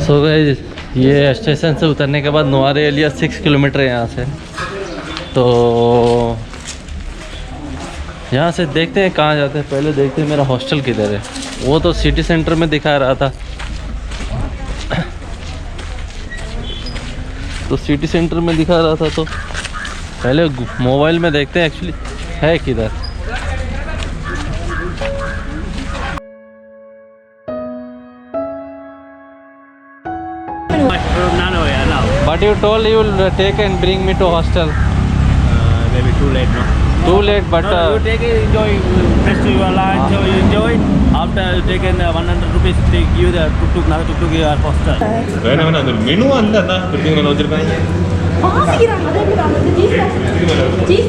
So guys ये station से उतरने के बाद नुआर एलिया 6 किलोमीटर है यहाँ से। तो यहाँ से देखते हैं कहाँ जाते हैं। पहले देखते हैं मेरा हॉस्टल किधर है। वो तो सिटी सेंटर में दिखा रहा था, तो सिटी सेंटर में दिखा रहा था, तो पहले मोबाइल में देखते हैं एक्चुअली है किधर। But you told you will take and bring me to hostel. Maybe too late, no? Too late, but You take it, enjoy, rest your lunch, you enjoy. After you take in 100 rupees, take you the tuk-tuk, another tuk-tuk, you are hostel. வேணா அந்த menu வந்தா printing மேல வச்சிருக்காங்க. பாசிக்கிறாங்க चीज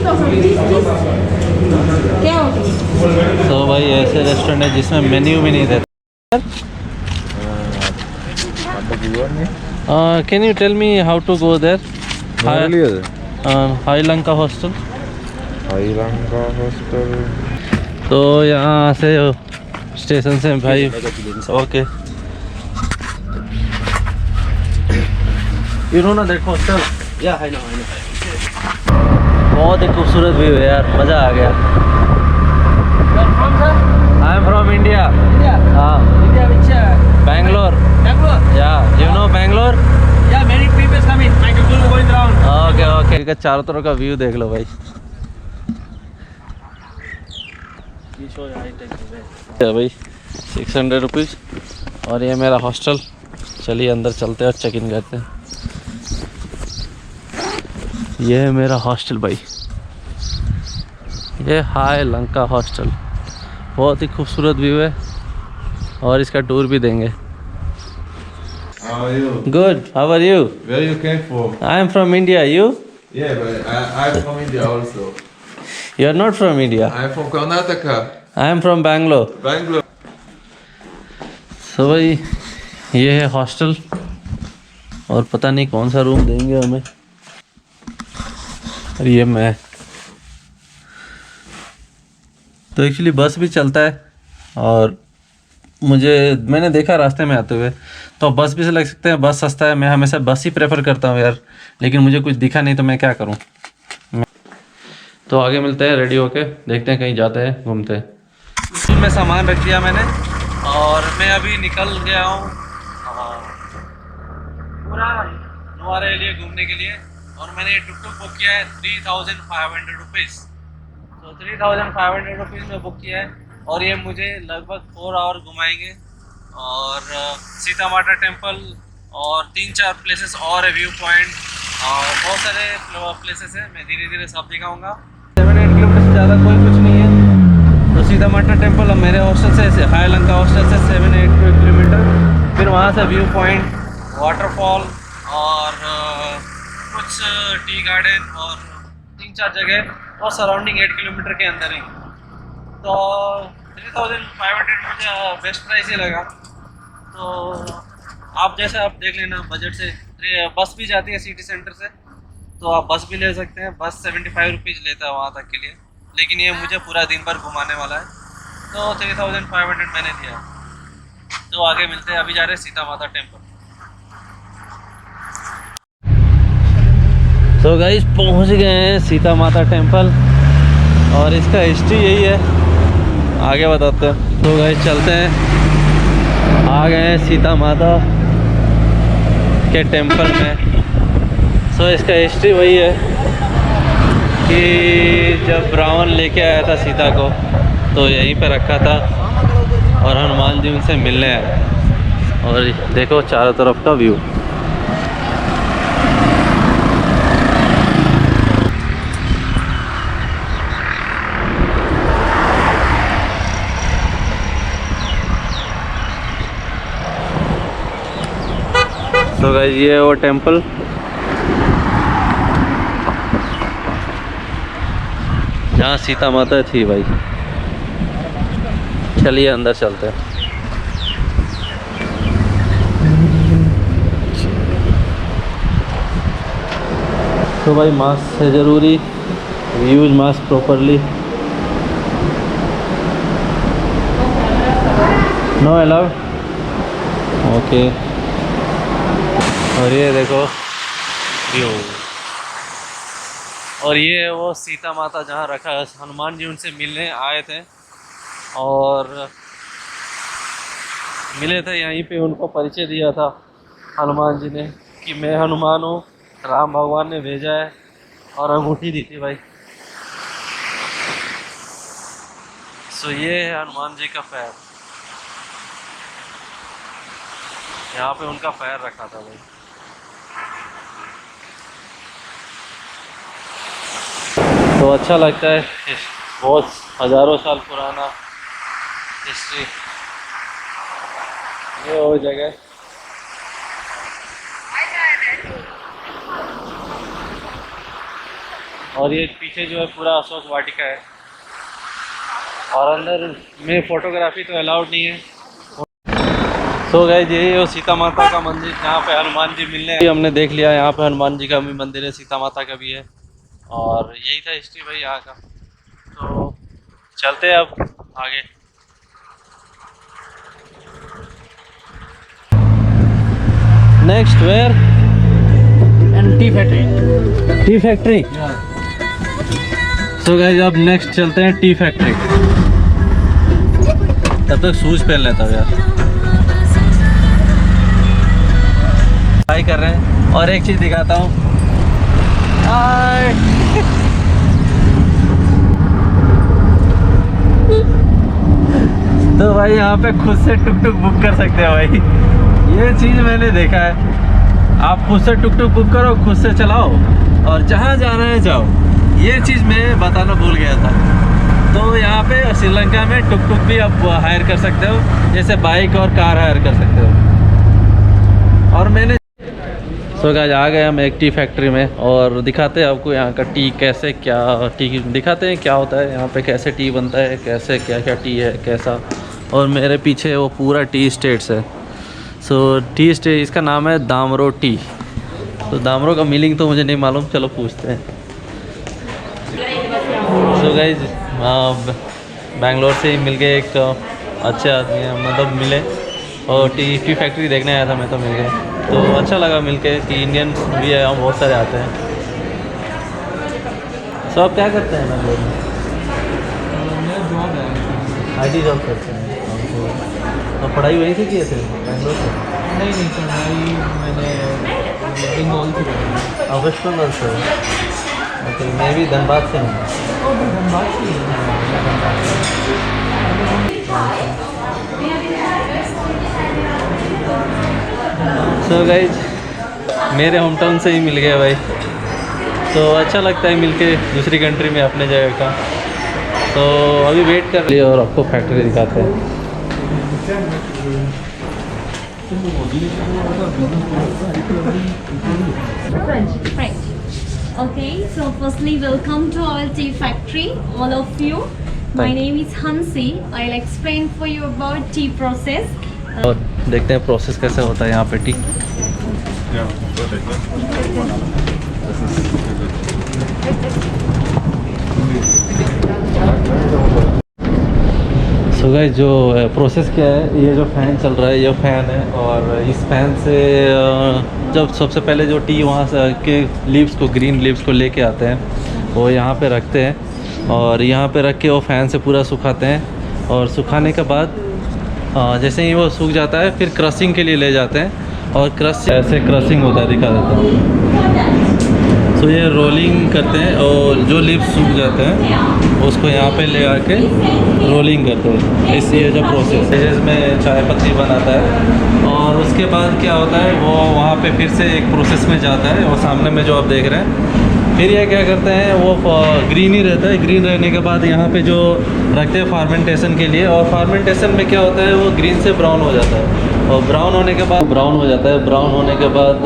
क्या हो गया? तो भाई ऐसे रेस्टोरेंट है जिसमें मेन्यू भी नहीं देते। Can you tell me how to go there? हाई लंका हॉस्टल। तो यहाँ से स्टेशन से भाई ओके यू नो ना देखो हॉस्टल। Yeah, I know. बहुत ही खूबसूरत व्यू है यार, मज़ा आ गया। आई एम फ्रॉम इंडिया। हाँ, India, which? बैंगलोर। Bangalore. या you know Bangalore. Yeah, many people coming. My people going around. Okay okay का चारों तरफ का व्यू देख लो भाई। क्या भाई 600 रुपीज़ और ये मेरा हॉस्टल। चलिए अंदर चलते हैं और चेक इन करते हैं। ये है मेरा हॉस्टल भाई, ये हाई लंका हॉस्टल। बहुत ही खूबसूरत व्यू है और इसका टूर भी देंगे। How are you? Good, how are you? Where you came from? I am from India. You? Yeah, but I'm from India also. You are not from India. I'm from Karnataka. I am from Bangalore. Bangalore. तो भाई ये है hostel और पता नहीं कौन सा room देंगे हमें। और ये मैं तो एक्चुअली बस भी चलता है और मैंने देखा रास्ते में आते हुए, तो बस भी से लग सकते हैं। बस सस्ता है, मैं हमेशा बस ही प्रेफर करता हूँ यार, लेकिन मुझे कुछ दिखा नहीं तो मैं क्या करूँ। तो आगे मिलते हैं रेडी होके, देखते हैं कहीं जाते हैं घूमते हैं। में सामान रख दिया मैंने और मैं अभी निकल गया हूँ पूरा नुआर एलिया घूमने के लिए। और मैंने ये टुक बुक किया है 3500 रुपीज़। तो 3500 रुपीज़ में बुक किया है और ये मुझे लगभग 4 आवर घुमाएंगे और सीता माता टेम्पल और 3-4 प्लेसेस और है, व्यू पॉइंट और बहुत सारे प्लेसेस हैं। मैं धीरे धीरे सब दिखाऊंगा। 7-8 किलोमीटर से ज़्यादा कोई कुछ नहीं है। तो सीता माता टेम्पल और मेरे हॉस्टल से हाई लंका हॉस्टल से 7-8 किलोमीटर, फिर वहाँ से व्यू पॉइंट, वाटरफॉल और कुछ टी गार्डन और 3-4 जगह और सराउंडिंग 8 किलोमीटर के अंदर ही। तो 3500 मुझे बेस्ट प्राइस ही लगा। तो आप जैसे आप देख लेना बजट से। बस भी जाती है सिटी सेंटर से, तो आप बस भी ले सकते हैं। बस 75 रुपीज़ लेता है वहाँ तक के लिए, लेकिन ये मुझे पूरा दिन भर घुमाने वाला है। तो 3500 मैंने दिया। तो आगे मिलते हैं, अभी जा रहे हैं सीता माता टेम्पल। तो गाइस पहुंच गए हैं सीता माता टेम्पल और इसका हिस्ट्री यही है, आगे बताते हैं। तो गाइस चलते हैं, आ गए हैं सीता माता के टेम्पल में। सो इसका हिस्ट्री वही है कि जब रावण लेके आया था सीता को तो यहीं पे रखा था और हनुमान जी उनसे मिलने आए। और देखो चारों तरफ का व्यू। तो गाइस ये है वो टेम्पल। जहाँ सीता माता थी भाई। चलिए अंदर चलते हैं। तो भाई मास्क है ज़रूरी, use mask properly. No allowed. Okay और ये देखो व्यू। और ये वो सीता माता जहाँ रखा है, हनुमान जी उनसे मिलने आए थे और मिले थे यहीं पे, उनको परिचय दिया था हनुमान जी ने कि मैं हनुमान हूँ, राम भगवान ने भेजा है, और अंगूठी दी थी भाई। सो ये है हनुमान जी का पैर, यहाँ पे उनका पैर रखा था भाई। तो अच्छा लगता है, बहुत हज़ारों साल पुराना हिस्ट्री ये वो जगह। और ये पीछे जो है पूरा अशोक वाटिका है, और अंदर में फोटोग्राफी तो अलाउड नहीं है। सो गाइस यही है वो सीता माता का मंदिर जहाँ पे हनुमान जी मिलने हमने देख लिया। यहाँ पे हनुमान जी का भी मंदिर है, सीता माता का भी है, और यही था हिस्ट्री भाई यहाँ का। तो चलते हैं अब आगे। Next where? And tea factory. Tea factory. So guys अब नेक्स्ट चलते हैं टी फैक्ट्री। तब तक शूज पहन लेता हूँ यार। ट्राई कर रहे हैं, और एक चीज़ दिखाता हूँ। हाय तो भाई यहाँ पे खुद से टुक टुक बुक कर सकते हैं भाई, ये चीज़ मैंने देखा है। आप खुद से टुक टुक बुक करो, खुद से चलाओ, और जहाँ जाना है जाओ। ये चीज़ मैं बताना भूल गया था। तो यहाँ पे श्रीलंका में टुक टुक भी आप हायर कर सकते हो, जैसे बाइक और कार हायर कर सकते हो। और मैंने सो गाइस आ गए हम एक टी फैक्ट्री में, और दिखाते हैं आपको यहाँ का टी कैसे, क्या टी दिखाते हैं क्या होता है यहाँ पे, कैसे टी बनता है, कैसे क्या क्या टी है कैसा। और मेरे पीछे वो पूरा टी स्टेट्स है। सो टी स्टेट, इसका नाम है दामरो टी। तो दामरो का मीनिंग तो मुझे नहीं मालूम, चलो पूछते हैं। सो गाइस बैंगलोर से ही मिल गए एक अच्छे आदमी हैं, मतलब मिले, और टी फैक्ट्री देखने आया था मैं, तो मिल गए। तो अच्छा लगा मिलके कि इंडियंस भी है, बहुत सारे आते हैं। सो आप क्या करते हैं बैंगलोर में? IT जॉब करते हैं। तो पढ़ाई वहीं से किए थे बैंगलोर से? नहीं पढ़ाई मैंने बंगाल से की। आप वेस्ट बंगाल से? ओके, मैं भी धनबाद से हूँ। धनबाद से सो गाइज मेरे होम टाउन से ही मिल गया भाई, तो अच्छा लगता है मिलके दूसरी कंट्री में अपने जगह का। तो अभी वेट कर लिए और आपको फैक्ट्री दिखाते हैं। French. Okay, so firstly, welcome to our tea factory, all of you. My Thank name is Hansi. I'll explain for you about tea process. और देखते हैं प्रोसेस कैसे होता है यहाँ पे टी। सो गाइस जो प्रोसेस क्या है, ये जो फ़ैन चल रहा है ये फ़ैन है, और इस फ़ैन से जब सबसे पहले जो टी वहाँ से के लीव्स को, ग्रीन लीव्स को लेके आते हैं, वो यहाँ पे रखते हैं, और यहाँ पे रख के वो फ़ैन से पूरा सुखाते हैं। और सुखाने के बाद जैसे ही वो सूख जाता है फिर क्रशिंग के लिए ले जाते हैं, और क्रश ऐसे क्रशिंग होता है, दिखा देता हूँ। सो ये रोलिंग करते हैं, और जो लीव्स सूख जाते हैं उसको यहाँ पे ले आके रोलिंग करते हैं। इसलिए जो प्रोसेस है इसमें चाय पत्ती बनाता है, और उसके बाद क्या होता है वो वहाँ पे फिर से एक प्रोसेस में जाता है, वो सामने में जो आप देख रहे हैं। फिर ये क्या करते हैं, वो ग्रीन ही रहता है। ग्रीन रहने के बाद यहाँ पे जो रखते हैं फार्मेंटेशन के लिए, और फार्मेंटेशन में क्या होता है वो ग्रीन से ब्राउन हो जाता है, और ब्राउन होने के बाद ब्राउन हो जाता है। ब्राउन होने के बाद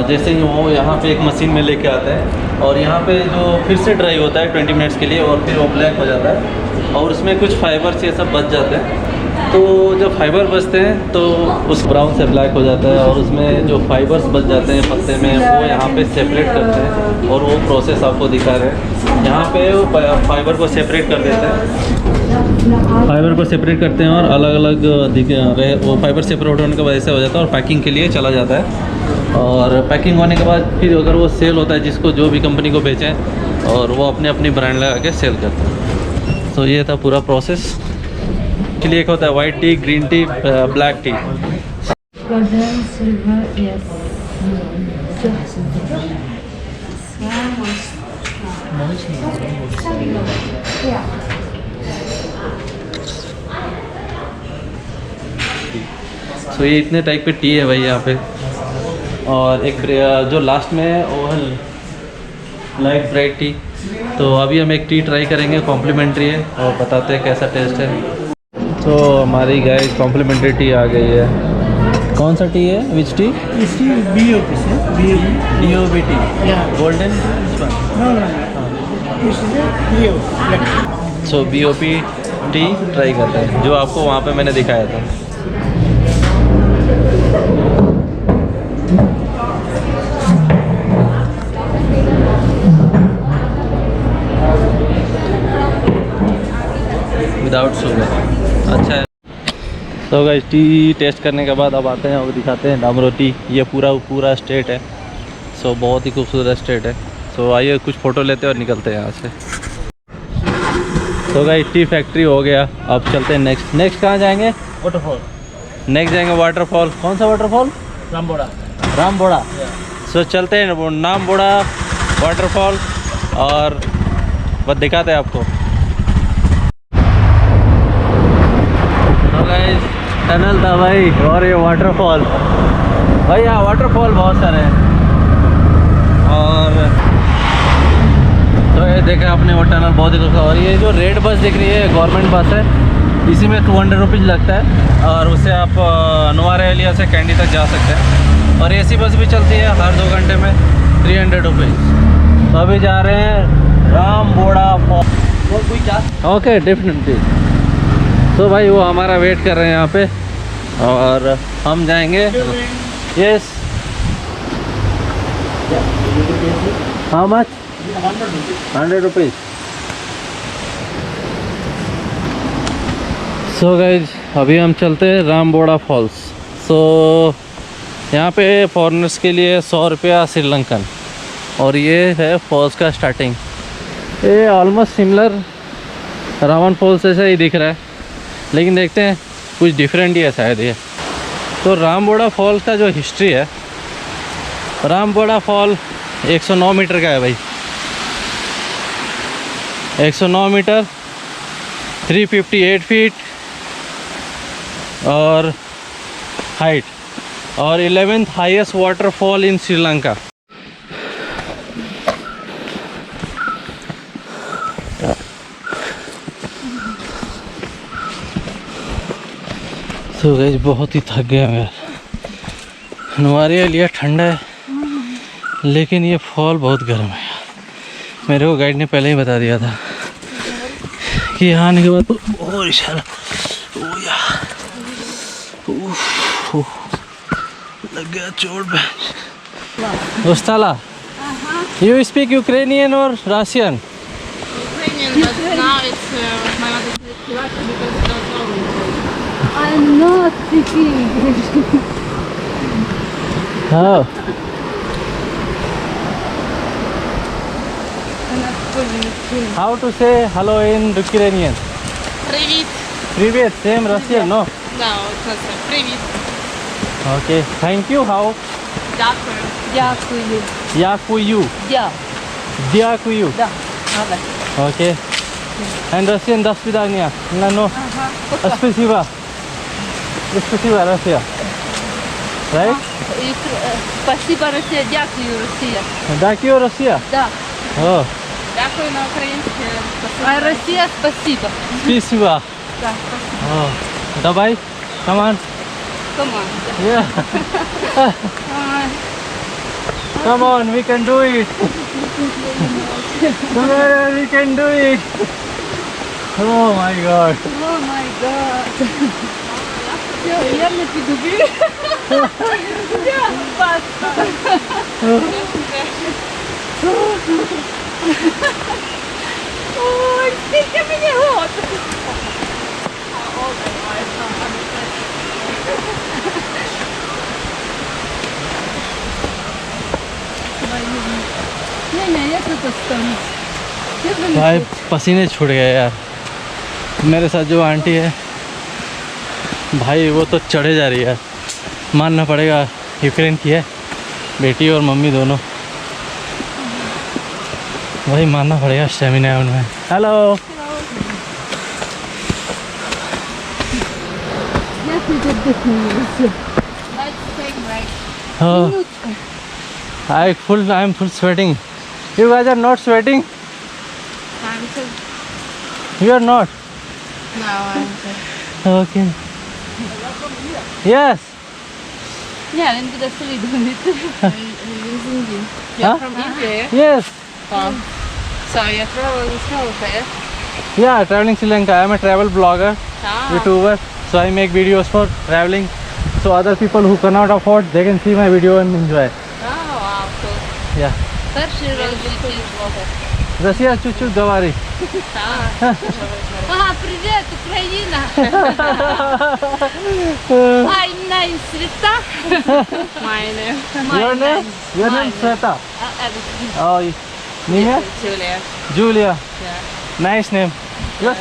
जैसे ही वो यहाँ पे एक मशीन में लेके आते हैं, और यहाँ पे जो फिर से ड्राई होता है 20 मिनट्स के लिए, और फिर वो ब्लैक हो जाता है, और उसमें कुछ फाइबर्स ये सब बच जाते हैं। तो जब फाइबर बचते हैं तो उस ब्राउन से ब्लैक हो जाता है, और उसमें जो फाइबर्स बच जाते हैं पत्ते में वो यहाँ पे सेपरेट करते हैं, और वो प्रोसेस आपको दिखा रहे हैं। यहाँ पे वो फाइबर को सेपरेट कर देते हैं, फाइबर को सेपरेट करते हैं और अलग अलग वो फाइबर सेपरेट होने के वजह से हो जाता है और पैकिंग के लिए चला जाता है। और पैकिंग होने के बाद फिर अगर वो सेल होता है, जिसको जो भी कंपनी को बेचें, और वो अपने अपनी ब्रांड लगा के सेल करते हैं। तो ये था पूरा प्रोसेस। के लिए एक होता है white T, green tea, black T. Golden, silver, yes. तो ये इतने टाइप के टी है भाई यहाँ पे। और एक जो लास्ट में है वो है लाइट ब्राइट टी। तो अभी हम एक टी ट्राई करेंगे, कॉम्प्लीमेंट्री है, और बताते हैं कैसा टेस्ट है। तो हमारी गाइस कॉम्प्लीमेंट्री टी आ गई है। कौन सा टी है? Which tea? This tea is BOP, sir. BOP. DOB tea. Yeah. Golden. No, no, no. This is a BOP. Black. So BOP tea try करते हैं, जो आपको वहाँ पे मैंने दिखाया था। Without sugar. अच्छा है। तो गाइस टी टेस्ट करने के बाद अब आते हैं और दिखाते हैं डामरो टी। ये पूरा स्टेट है। सो बहुत ही खूबसूरत स्टेट है। सो आइए कुछ फ़ोटो लेते हैं और निकलते हैं यहाँ से। तो गाइस टी फैक्ट्री हो गया। अब चलते हैं नेक्स्ट कहाँ जाएंगे? Waterfall. नेक्स्ट जाएंगे वाटरफॉल। कौन सा वाटरफॉल? Ramboda. रामबोड़ा। सो चलते हैं वो नामबोड़ा वाटरफॉल और बस दिखाते हैं आपको। तो गाइस टनल था भाई और ये वाटरफॉल। भाई यहाँ वाटरफॉल बहुत सारे हैं। और तो ये देखे आपने वो टनल बहुत ही खूबसूरत। और ये जो रेड बस दिख रही है गवर्नमेंट बस है, इसी में 200 रुपीज़ लगता है और उससे आप नुआरा एलिया से कैंडी तक जा सकते हैं। और एसी बस भी चलती है हर 2 घंटे में 300 रुपीज़। तो अभी जा रहे हैं रामबोड़ा फॉल। Okay definitely. तो भाई वो हमारा वेट कर रहे हैं यहाँ पे और हम जाएंगे। Yes. How much? 100 rupees. So guys अभी हम चलते हैं रामबोड़ा फॉल्स। सो यहाँ पे फॉरेनर्स के लिए 100 रुपया श्रीलंकन। और ये है फॉल्स का स्टार्टिंग। ये ऑलमोस्ट सिमिलर रावण फॉल्स जैसा ही दिख रहा है, लेकिन देखते हैं कुछ डिफरेंट ही है शायद ये। तो रामबोड़ा फॉल्स का जो हिस्ट्री है, रामबोड़ा फॉल 109 मीटर का है भाई। 109 मीटर, 358 फीट और हाइट, और 11th highest waterfall in Sri Lanka. तो गाइस बहुत ही थक गया यार। नुआरा एलिया ठंडा है लेकिन ये फॉल बहुत गर्म है। मेरे को गाइड ने पहले ही बता दिया था कि यहाँ आने के बाद और इशारा लग गया चोट पे। उस्ताला, you speak Ukrainian or Russian? Ukrainian, but now it's my mother says Russian because I don't know it. I'm not speaking English. How? How to say hello in Ukrainian? Привет. Привет, same Russian, no? No, it's not so. Привет. Okay, thank you. How? Дякую. Дякую. Дякую. Yeah. Дякую. Да. Ладно. Okay. And Russian, до свидания. No. Спасибо. Спасибо, Russia. Right? Спасибо, Россия. Дякую, Россия. Дякую, Russia. Да. Oh, Дякую на українське. А Россия, спасибо. спасибо. Да. Oh, давай. Come on. Команда. Yeah. Come on, we can do it. Come on, we can do it. Oh my God. О май гад. Я не піду. Я баста. Ой, скільки мені років. नहीं नहीं ये तो custom भाई पसीने छूट गए यार। मेरे साथ जो आंटी है भाई वो तो चढ़े जा रही है, मानना पड़ेगा यूक्रेन की है, बेटी और मम्मी दोनों, वही मानना पड़ेगा, स्टेमिना है उनमें। Hello I am full sweating. You guys are not sweating? You are not? Okay yes Yeah, then the silly doing it. Using you. Huh? You're from India. Yes So you're traveling Sri Lanka. Yeah, traveling Sri Lanka. I am a travel blogger, YouTuber. So I make videos for traveling. So other people who cannot afford, they can see my video and enjoy. Oh wow, cool. Yeah. Перший раз в житті. Россия чуть-чуть говори. Ага, привет, Украина. My name is Rita. My name. Your name? Your name Sweta. Oh, name? Julia. Julia. Yeah. Nice name. Yes.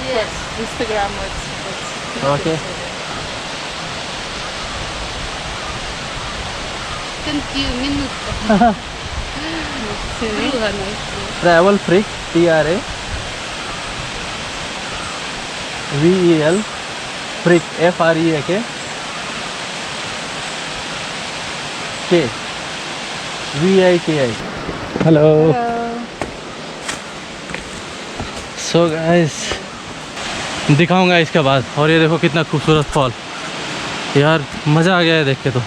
Yes. Instagram works. Okay. Конфью, минутка. Друга найти. Travel Freak. TRA. VEL. Freak. FREAK. K. VIKI. Hello. So guys, दिखाऊंगा इसके बाद। और ये देखो कितना खूबसूरत fall यार, मज़ा आ गया है देख के। तो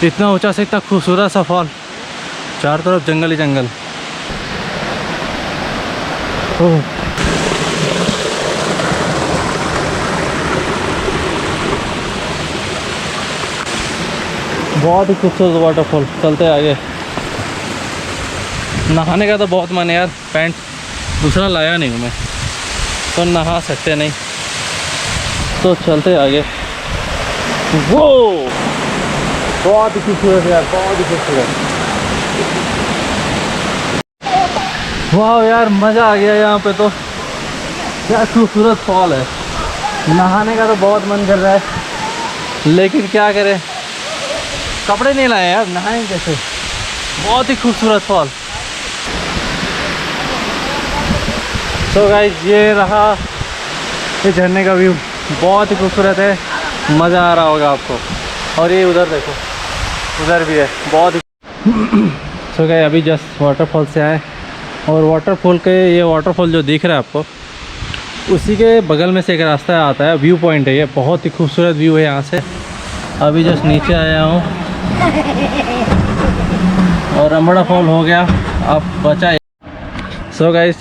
इतना ऊंचा से इतना खूबसूरत सा फॉल, चारों तरफ जंगल ही जंगल। ओह बहुत ही खूबसूरत वाटरफॉल। चलते आगे। नहाने का तो बहुत मन है यार, पैंट दूसरा लाया नहीं हूँ मैं, तो नहा सकते नहीं, तो चलते आगे। वो बहुत ही खूबसूरत यार, बहुत ही खूबसूरत। वाह यार, मज़ा आ गया यहाँ पे। तो क्या खूबसूरत फॉल है। नहाने का तो बहुत मन कर रहा है, लेकिन क्या करें, कपड़े नहीं लाए यार, नहाएंगे कैसे। बहुत ही खूबसूरत फॉल। तो गाइस ये रहा ये झरने का व्यू, बहुत ही खूबसूरत है, मज़ा आ रहा होगा आपको। और ये उधर देखो, उधर भी है, बहुत ही। सो गाइस अभी जस्ट वाटरफॉल से आए, और वाटरफॉल के ये वाटरफॉल जो दिख रहा है आपको, उसी के बगल में से एक रास्ता आता है, व्यू पॉइंट है ये, बहुत ही खूबसूरत व्यू है यहाँ से। अभी जस्ट नीचे आया हूँ और अम्बड़ा फॉल हो गया, अब बचा। सो गाइस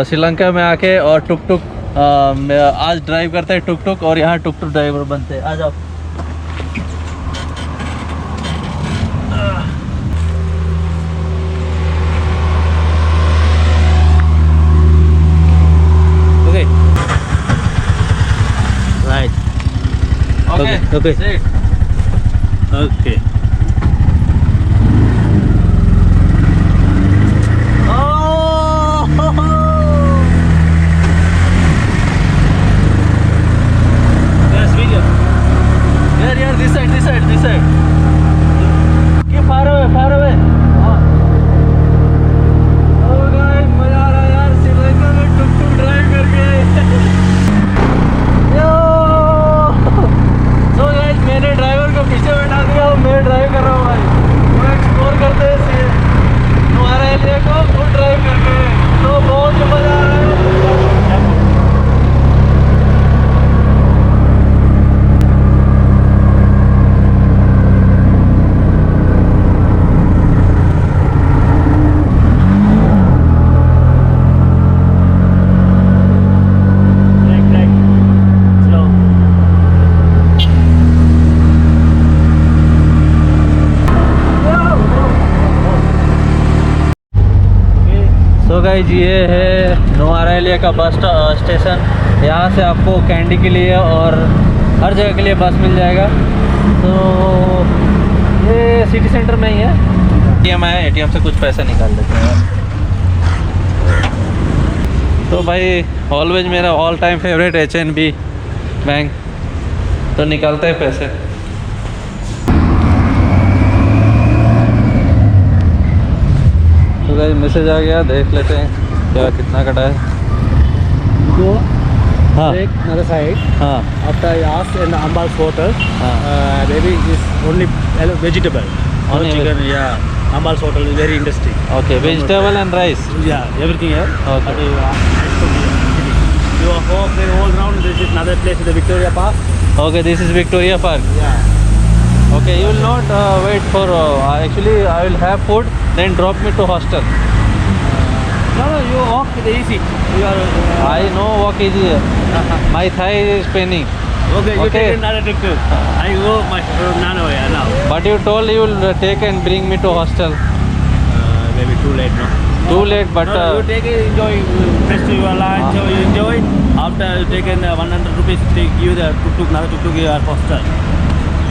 श्रीलंका में आके और टुक टुक आज ड्राइव करते हैं टुक टुक, और यहाँ टुक टुक ड्राइवर बनते हैं। आ जाओ। Okay right, okay okay okay. This side. Keep far away. Oh guys, मजा आ रहा है यार श्रीलंका में टुक टुक ड्राइव करके। यो so guys, मैंने ड्राइवर को पीछे बैठा दिया और मैं ड्राइव कर रहा हूँ भाई। पूरा एक्सप्लोर करते हैं हमारे एरिया को खुद ड्राइव करके, तो बहुत मजा आ रहा है। तो गाइस ये है नोआरा एलिया का बस स्टेशन। यहाँ से आपको कैंडी के लिए और हर जगह के लिए बस मिल जाएगा। तो ये सिटी सेंटर में ही है। ATM है, ATM से कुछ पैसे निकाल लेते हैं। तो भाई ऑलवेज मेरा all time favourite HNB bank, तो निकालते हैं पैसे। तो भाई मैसेज आ गया, देख लेते हैं क्या कितना कटा है। Go हाँ take another side. हाँ After I asked in the Ambal Hotel, maybe it's only vegetable. Only chicken, yeah. Ambal Hotel is very interesting. Okay, vegetable and rice. Yeah, everything here. Okay. You walk there all around. This is another place, the Victoria Park. Okay, this is Victoria park. Yeah. Okay, you will not wait for. Actually, I will have food, then drop me to hostel. No, you walk with the easy. You are. I know walk easy. My thigh is paining. Okay, you Okay. take another tuk-tuk. I go my nano here now. But you told you will take and bring me to hostel. Maybe too late, no? Too late, but No, you take it, enjoy, festival lunch, you enjoy. After you take in 100 rupees, they give you the tuk-tuk, another tuk-tuk, you are hostel.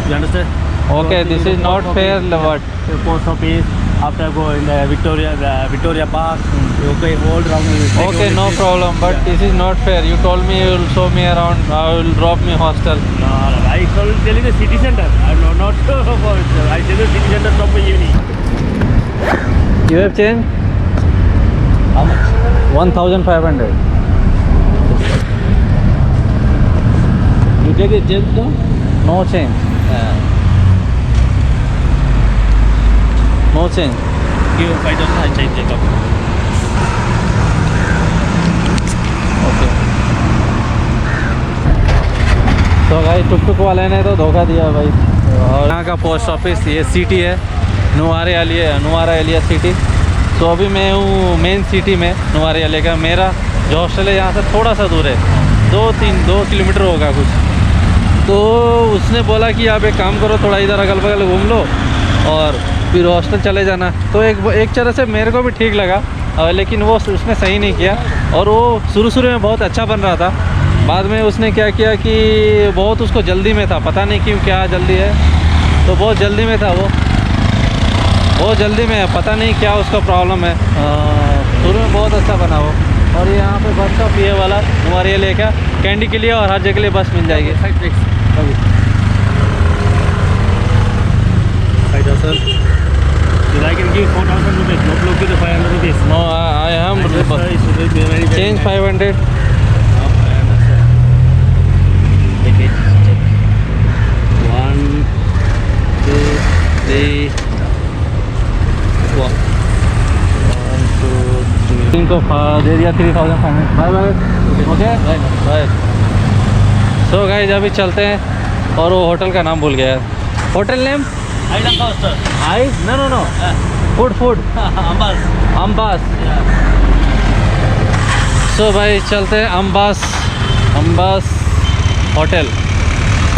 You understand? okay, this is not fair. What? The post office. After go in the Victoria Park, you go all around. You take Okay, only no this. problem. But Yeah. this is not fair. You told me you will show me around. I will drop me hostel. No, I told tell you the city center. I'm not sure about it. I tell you city center from the uni. You have changed? How much? 1,500. You take a change, no? No change. No change. Give 5,000, I change it up. Okay. तो भाई टुक टुक वाले ने तो धोखा दिया भाई। और यहाँ का पोस्ट ऑफिस ये सिटी है, नुआरा एलिया सिटी। तो अभी मैं हूँ मेन सिटी में नुआरा एलिया का। मेरा जो हॉस्टल है यहाँ से थोड़ा सा दूर है, 2 किलोमीटर होगा कुछ। तो उसने बोला कि आप एक काम करो, थोड़ा इधर अगल बगल घूम लो और फिर हॉस्टल चले जाना। तो एक तरह से मेरे को भी ठीक लगा, लेकिन वो उसने सही नहीं किया। और वो शुरू में बहुत अच्छा बन रहा था, बाद में उसने क्या किया कि बहुत उसको जल्दी में था, पता नहीं क्यों क्या जल्दी है, तो बहुत जल्दी में था वो, बहुत जल्दी में है, पता नहीं क्या उसका प्रॉब्लम है। शुरू में बहुत अच्छा बना वो। और ये यहाँ पे बस स्टॉप ये वाला हमारे लेकर कैंडी के लिए और हर जगह के लिए बस मिल जाएगी। 5,000. You like it, give 4,000 rupees. Not look to the 500 rupees. No, I am change 500. Take it. Check. 1, 2, 3, 4. 1, 2, 3 इनको दे दिया 3,500। Bye bye. Okay bye. So guys अभी चलते हैं। और वो होटल का नाम भूल गया है। Hotel name Island Coaster. I know food अम्बास। सो भाई चलते हैं अम्बास होटल।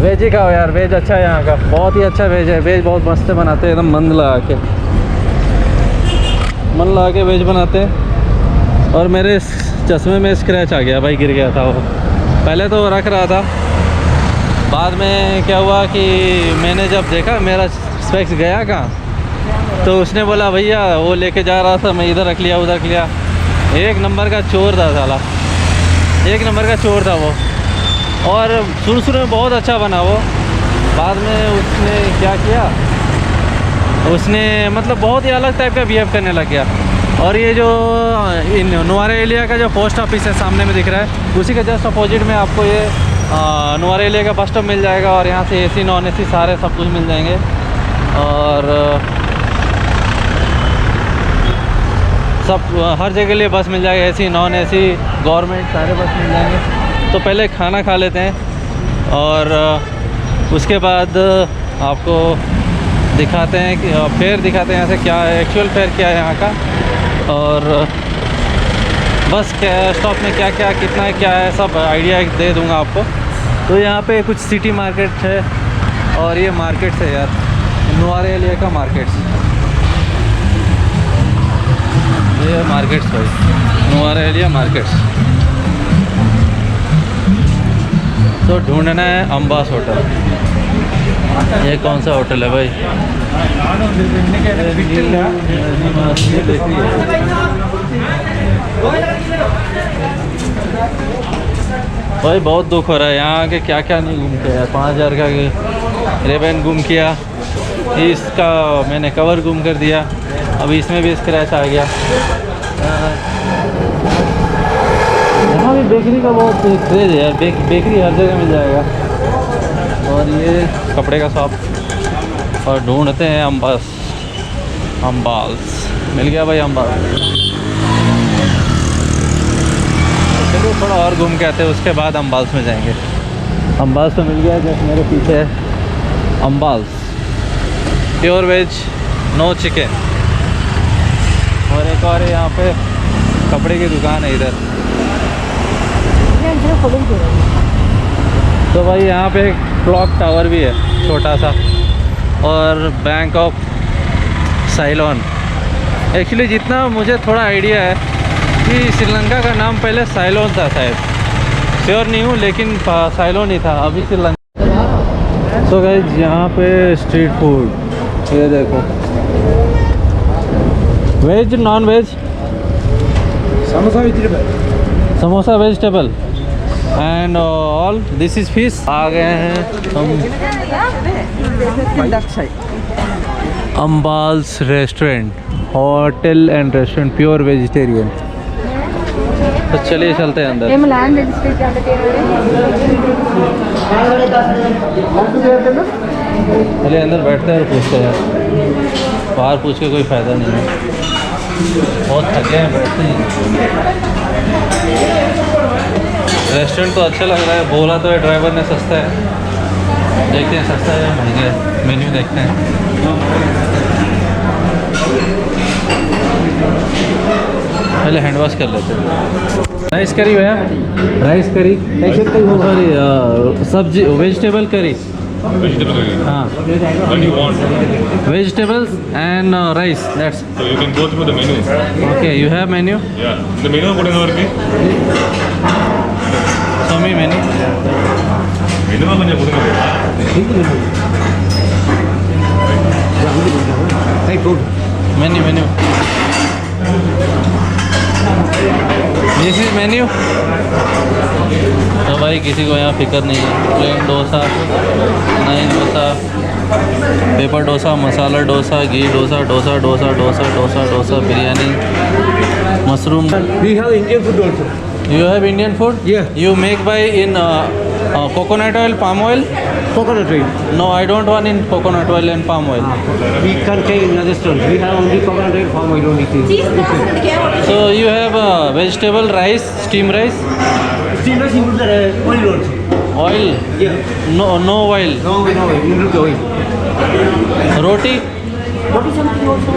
वेज ही खाओ यार, वेज अच्छा है यहाँ का, बहुत ही अच्छा वेज है। वेज बहुत मस्त बनाते हैं, एकदम मन लगा के वेज बनाते हैं। और मेरे चश्मे में स्क्रैच आ गया भाई, गिर गया था वो। पहले तो रख रहा था, बाद में क्या हुआ कि मैंने जब देखा मेरा स्पेक्स गया कहाँ, तो उसने बोला भैया वो लेके जा रहा था, मैं इधर रख लिया उधर रख लिया। एक नंबर का चोर था साला, एक नंबर का चोर था वो। और शुरू में बहुत अच्छा बना वो, बाद में उसने क्या किया, उसने मतलब बहुत ही अलग टाइप का बिहेव करने लग गया। और ये जो नुआरा एलिया का जो पोस्ट ऑफिस है सामने में दिख रहा है, उसी के जस्ट अपोजिट में आपको ये नुआरा एलिया का बस स्टॉप मिल जाएगा। और यहाँ से AC नॉन AC सारे सब कुछ मिल जाएंगे। और सब हर जगह के लिए बस मिल जाएगा, AC नॉन AC गवर्नमेंट सारे बस मिल जाएंगे। तो पहले खाना खा लेते हैं और उसके बाद आपको दिखाते हैं कि फेयर दिखाते हैं यहाँ से क्या है, एक्चुअल फेयर क्या है यहाँ का। और बस क्या स्टॉप में क्या क्या कितना है क्या है सब आइडिया दे दूँगा आपको। तो यहाँ पे कुछ सिटी मार्केट है और ये मार्केट्स है यार, नुआरा एलिया का मार्केट्स, ये मार्केट्स भाई, नुआरा एलिया मार्केट्स। तो ढूंढना है अम्बास होटल। ये कौन सा होटल है भाई? भाई बहुत दुख हो रहा है, यहाँ आके क्या क्या नहीं घूम के यार। 5000 का रेबन गुम किया, इसका मैंने कवर गुम कर दिया, अभी इसमें भी स्क्रैच आ गया। यहाँ भी बेकरी का बहुत क्रेज है यार, बेकरी हर जगह मिल जाएगा। और ये कपड़े का शॉप, और ढूंढते हैं अम्बाल्स। मिल गया भाई अम्बाल्स। तो चलिए थोड़ा और घूम के आते हैं, उसके बाद अम्बाल्स में जाएंगे। अम्बाल्स तो मिल गया, जैसे मेरे पीछे है अम्बाल्स, प्योर वेज नो चिकन। और एक और यहाँ पे कपड़े की दुकान है इधर। तो भाई यहाँ पे एक क्लॉक टावर भी है छोटा सा, और बैंक ऑफ साइलोन। एक्चुअली जितना मुझे थोड़ा आइडिया है कि श्रीलंका का नाम पहले साइलोन था शायद, श्योर नहीं हूँ, लेकिन साइलोन ही था, अभी श्रीलंका। तो गाइस यहाँ पे स्ट्रीट फूड, ये देखो, veg non veg, samosa vegetable and all this is fish. आ गए हैं हम अम्बाल्स restaurant, hotel and restaurant, pure vegetarian. तो चलिए चलते हैं अंदर। चलिए अंदर बैठते हैं और पूछते हैं, बाहर पूछ के कोई फ़ायदा नहीं है, बहुत थके हैं, बैठते हैं। रेस्टोरेंट तो अच्छा लग रहा है, बोला तो है ड्राइवर ने सस्ता है, देखते हैं सस्ता है या महंगा है, मेन्यू देखते हैं। पहले हैंड वॉश कर लेते हैं। राइस करी भैया, राइस करी, सॉरी सब्जी वेजिटेबल करी। Vegetable curry. हाँ, What do you want? vegetables and rice, that's So you can go through the menu. okay. You have menu? Yeah. The menu what is over here? Show me menu. Menu கொஞ்சம் கொடுங்க. Menu. This is menu. तो भाई किसी को यहाँ फिक्र नहीं है। प्लेन डोसा, नाइन dosa, paper dosa, masala dosa, ghee dosa, biryani, mushroom. We have Indian food also. You have Indian food? Yeah. You make by in coconut oil, palm oil? Coconut oil. No, I don't want in coconut oil and palm oil. We can't take in other stores. We have only coconut oil, palm oil only. So you have vegetable rice, steam rice, Still not include the oil also. oil? Yeah. No oil. No, include the oil. Roti? What is something also?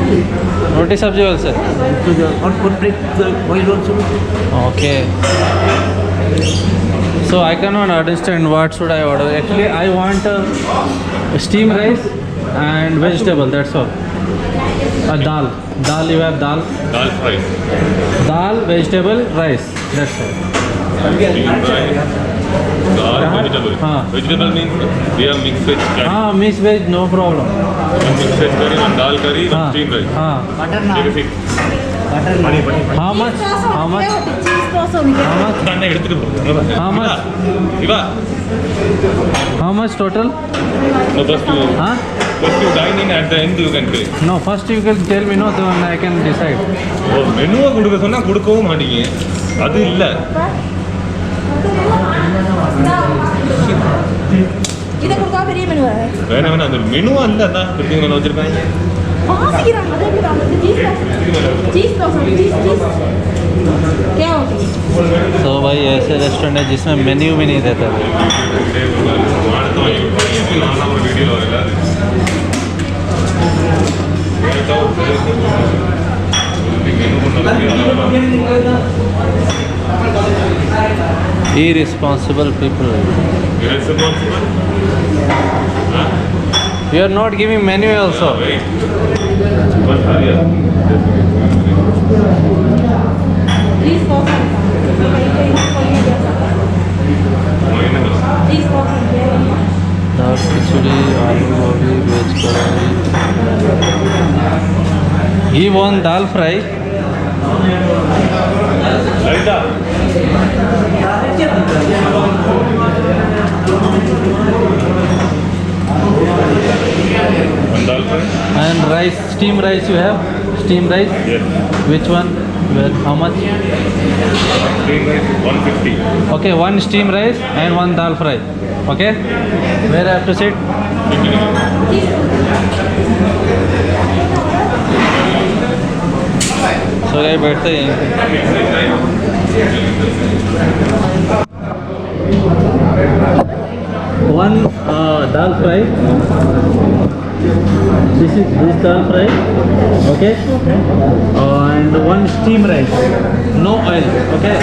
Roti sabji also. So the one break the oil also. Okay. So I cannot understand what should I order. Actually, I want steam rice and vegetable. That's all. Dal. You have dal. Dal fry. Dal, vegetable, rice. That's all. Chicken fry. Dal vegetable. हाँ. Vegetable means we have mixed veg curry. हाँ, mixed veg, no problem. One mixed veg curry, one dal curry, one हाँ. steam rice. हाँ. Take a seat. How much? How much? How much? அண்ணா எடுத்துட்டு போ. How much? இவா. How much total? No, first you dine in, at the end you can pay. No, first you can tell me, no, then I can decide. ஓ மெனுவை கொடுக்க சொன்னா கொடுக்கவும் மாட்டீங்க, அது இல்ல. இதை கொடுத்தா பெரிய மெனுவா? வேணாம் அந்த மெனுவா இல்ல, அதான் பெரிய மேல வச்சிருக்காங்க. வாசிக்கிறாங்க, அதே चीज क्या होगी? तो भाई ऐसे रेस्टोरेंट है जिसमें मेन्यू भी नहीं देता है। Irresponsible people. Irresponsible? You are not giving menu also. Wait. But hurry up. Please dal khichdi, aloo gobhi, veg कढ़ाई। He want dal fry. Raita. One dal fry. And rice, steam rice you have? Steam rice? Yes. Which one? Well, how much? Green rice 150. Okay, one steam rice and one dal fry. Okay? Where I have to sit? So guys, बैठते हैं। One dal fry. This dal fry. Okay? And one steam rice. No oil. Okay?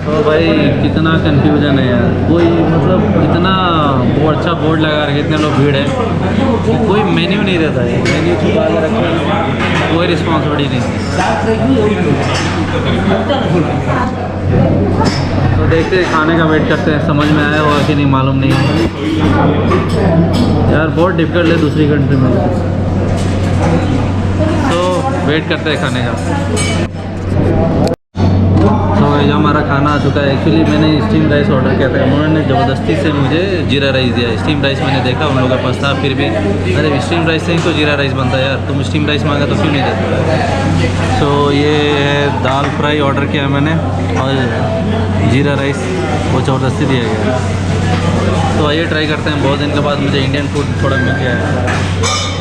तो भाई कितना confusion है यार, कोई मतलब इतना अच्छा बोर्ड लगा रखे, इतने लोग भीड़ है कि कोई मेन्यू नहीं रहता है। मेन्यू छुपा के रखा है, कोई रिस्पॉन्सिबिलिटी नहीं। तो देखते हैं, खाने का वेट करते हैं, समझ में आया होगा कि नहीं मालूम नहीं है यार, बहुत डिफिकल्ट है दूसरी कंट्री में। तो वेट करते हैं खाने का। तो जो हमारा खाना आ चुका है, एक्चुअली मैंने स्टीम राइस ऑर्डर किया था, उन्होंने ज़बरदस्ती से मुझे जीरा राइस दिया। स्टीम राइस मैंने देखा उन लोगों के पास था, फिर भी अरे स्टीम राइस से ही तो जीरा राइस बनता है यार, तुम स्टीम राइस मांगा तो क्यों नहीं देते। तो ये दाल फ्राई ऑर्डर किया मैंने और जीरा राइस वो ज़बरदस्ती दिया गया। तो आइए ट्राई करते हैं, बहुत दिन के बाद मुझे इंडियन फूड थोड़ा मिल गया है।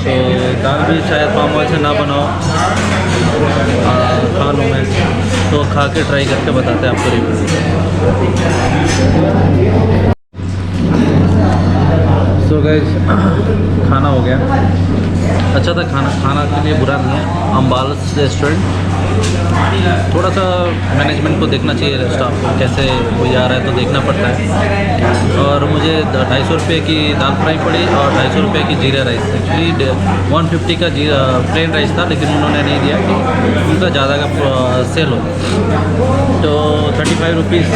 तो दाल भी शायद पाम ऑयल से ना बनाओ, खा लूँ मैं, तो खा के ट्राई करके बताते हैं आपको रिव्यू। सो गाइस, खाना हो गया, अच्छा था खाना, खाना के लिए बुरा नहीं है। अम्बालस रेस्टोरेंट, थोड़ा सा मैनेजमेंट को देखना चाहिए, स्टाफ को कैसे कोई आ रहा है तो देखना पड़ता है। और मुझे 250 रुपये की दाल फ्राई पड़ी और 250 रुपये की जीरा राइस। एक्चुअली 150 का प्लेन राइस था, लेकिन उन्होंने नहीं दिया कि उनका ज़्यादा का सेल हो। तो 35 रुपीज़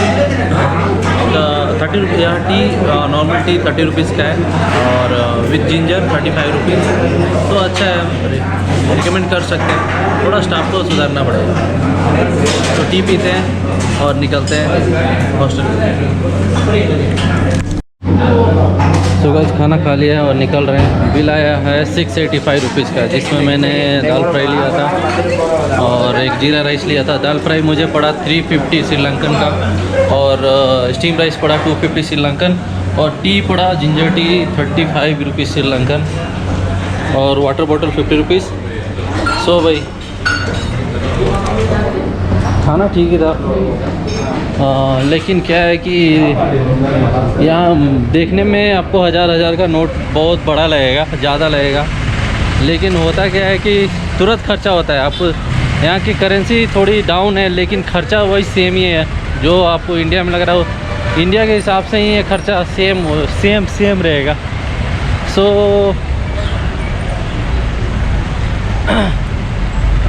का 30 रुपये टी, नॉर्मल टी 30 रुपीज़ का है और विद जिंजर 35 रुपीज़। तो अच्छा है, रिकमेंड कर सकते हैं, थोड़ा स्टाफ को सुधारना पड़ेगा। तो टी पीते हैं और निकलते हैं हॉस्टल। तो गाइस, खाना खा लिया है और निकल रहे हैं। बिल आया है 685 रुपीज़ का, जिसमें मैंने दाल फ्राई लिया था और एक जीरा राइस लिया था। दाल फ्राई मुझे पड़ा 350 श्रीलंकन का और स्टीम राइस पड़ा 250 श्रीलंकन और टी पड़ा जिंजर टी 35 रुपीज़ श्रीलंकन और वाटर बॉटल 50 रुपीज़। सो भाई खाना ठीक ही था, लेकिन क्या है कि यहाँ देखने में आपको हज़ार का नोट बहुत बड़ा लगेगा, ज़्यादा लगेगा, लेकिन होता क्या है कि तुरंत खर्चा होता है। आप यहाँ की करेंसी थोड़ी डाउन है, लेकिन खर्चा वही सेम ही है जो आपको इंडिया में लग रहा हो। इंडिया के हिसाब से ही ये खर्चा सेम रहेगा। सो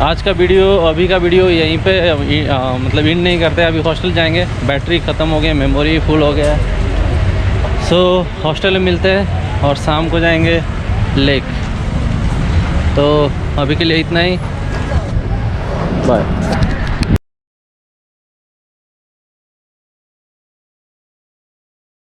आज का वीडियो, अभी का वीडियो यहीं पे मतलब इंड नहीं करते। अभी हॉस्टल जाएंगे, बैटरी ख़त्म हो गई, मेमोरी फुल हो गया। सो हॉस्टल में मिलते हैं और शाम को जाएंगे लेक। तो अभी के लिए इतना ही, बाय।